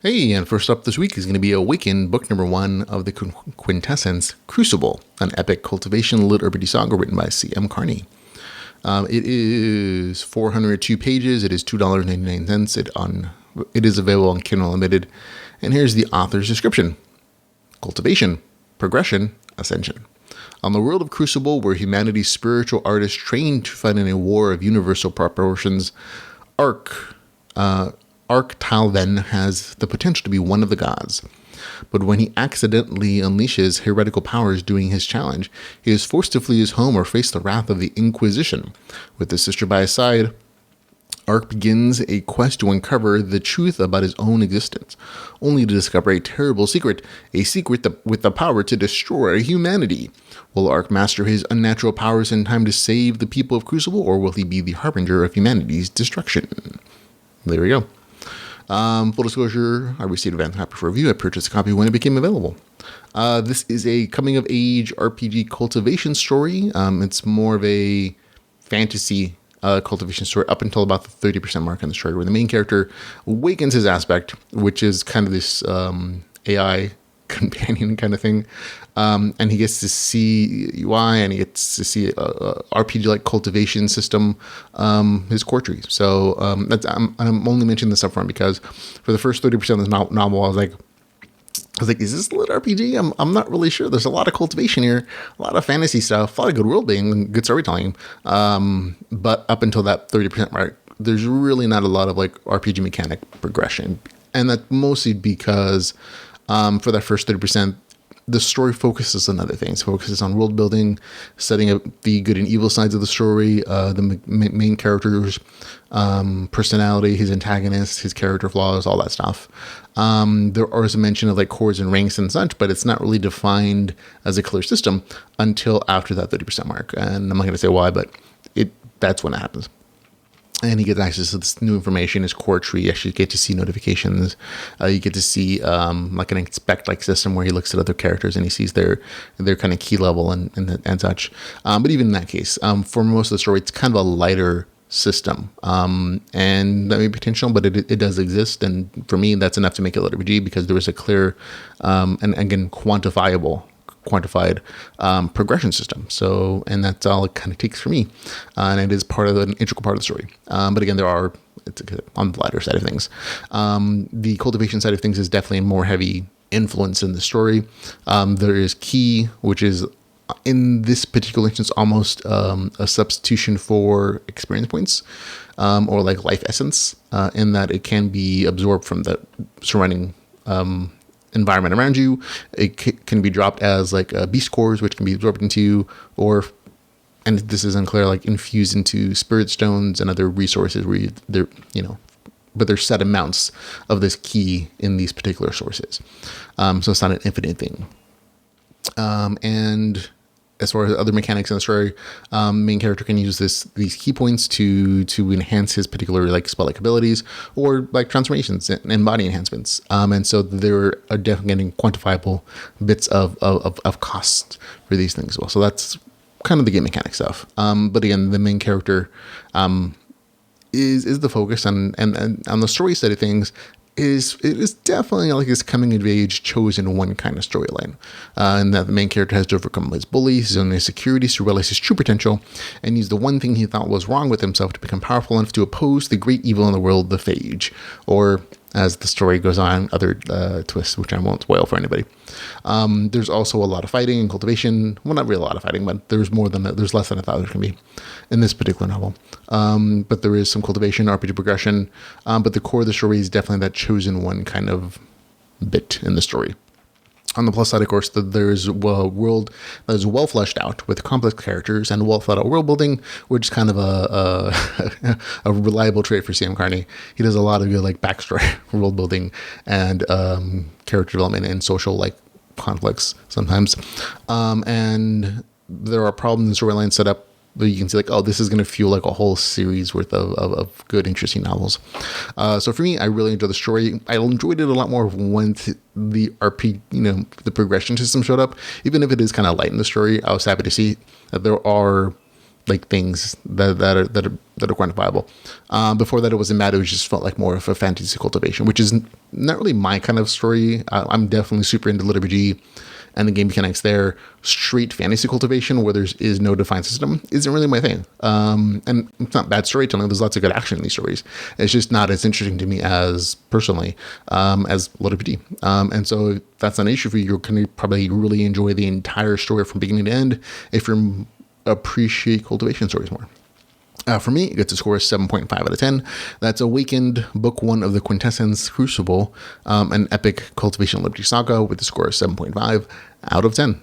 Hey, and first up this week is going to be Awaken, book number 1 of the Quintessence, Crucible, an epic cultivation LitRPG saga written by C.M. Carney. It is 402 pages. It is $2.99. It is available on Kindle Unlimited. And here's the author's description. Cultivation, progression, ascension. On the world of Crucible, where humanity's spiritual artists train to fight in a war of universal proportions, Aryc Tal Venn has the potential to be one of the gods. But when he accidentally unleashes heretical powers doing his challenge, he is forced to flee his home or face the wrath of the Inquisition. With his sister by his side, Aryc begins a quest to uncover the truth about his own existence, only to discover a terrible secret, with the power to destroy humanity. Will Aryc master his unnatural powers in time to save the people of Crucible, or will he be the harbinger of humanity's destruction? There we go. Full disclosure, I received a Van Happy for review. I purchased a copy when it became available. This is a coming-of-age RPG cultivation story. It's more of a fantasy cultivation story up until about the 30% mark in the story, where the main character awakens his aspect, which is kind of this AI companion kind of thing. And he gets to see UI, and he gets to see a RPG-like cultivation system, his core tree. So I'm only mentioning this up front because for the first 30% of this novel, I was like, is this lit RPG? I'm not really sure. There's a lot of cultivation here, a lot of fantasy stuff, a lot of good world building and good storytelling. But up until that 30% mark, there's really not a lot of like RPG mechanic progression. And that's mostly because for that first 30%, the story focuses on other things. It focuses on world building, setting up the good and evil sides of the story, the main character's personality, his antagonist, his character flaws, all that stuff. There are some mention of like cores and ranks and such, but it's not really defined as a clear system until after that 30% mark. And I'm not going to say why, but that's when it happens. And he gets access to this new information, his core tree. You actually get to see notifications. You get to see like an inspect-like system where he looks at other characters and he sees their kind of key level and such. But even in that case, for most of the story, it's kind of a lighter system. And that may be potential, but it does exist. And for me, that's enough to make it a LitRPG because there was a clear and again quantified progression system. So, and that's all it kind of takes for me. And it is part of an integral part of the story. But again, it's on the lighter side of things. The cultivation side of things is definitely a more heavy influence in the story. There is key, which is in this particular instance, almost a substitution for experience points, or like life essence, in that it can be absorbed from the surrounding, environment around you. It can be dropped as like beast cores, which can be absorbed into, and this is unclear, like infused into spirit stones and other resources where but there's set amounts of this key in these particular sources. So it's not an infinite thing. And as far as other mechanics in the story, main character can use these key points to enhance his particular like spell-like abilities or like transformations and body enhancements. And so there are definitely getting quantifiable bits of cost for these things as well. So that's kind of the game mechanic stuff. But again, the main character is the focus, and on the story side of things, it is definitely like this coming of age chosen one kind of storyline, and that the main character has to overcome his bullies, his own insecurities to realize his true potential, and use the one thing he thought was wrong with himself to become powerful enough to oppose the great evil in the world, the Phage, or as the story goes on, other twists, which I won't spoil for anybody. There's also a lot of fighting and cultivation. Well, not really a lot of fighting, but there's less than I thought there can be in this particular novel. But there is some cultivation, RPG progression. But the core of the story is definitely that chosen one kind of bit in the story. On the plus side, of course, there's a world that is well fleshed out with complex characters and well thought out world building, which is kind of a reliable trait for C.M. Carney. He does a lot of good like backstory world building and character development and social like conflicts sometimes. And there are problems in storyline set up that you can see like, oh, this is going to fuel like a whole series worth of good, interesting novels. So for me, I really enjoyed the story. I enjoyed it a lot more once the the progression system showed up. Even if it is kind of light in the story, I was happy to see that there are like things that are quantifiable. Before that, it wasn't mad. It just felt like more of a fantasy cultivation, which is not really my kind of story. I'm definitely super into LitRPG and the game mechanics there. Straight fantasy cultivation where there is no defined system isn't really my thing. And it's not bad storytelling. There's lots of good action in these stories. It's just not as interesting to me as personally as LitRPG. And so that's not an issue for you. You're going to probably really enjoy the entire story from beginning to end if you appreciate cultivation stories more. For me, it gets a score of 7.5 out of 10. That's Awakened, Book 1 of the Quintessence Crucible, an epic cultivation LitRPG saga with a score of 7.5 out of 10.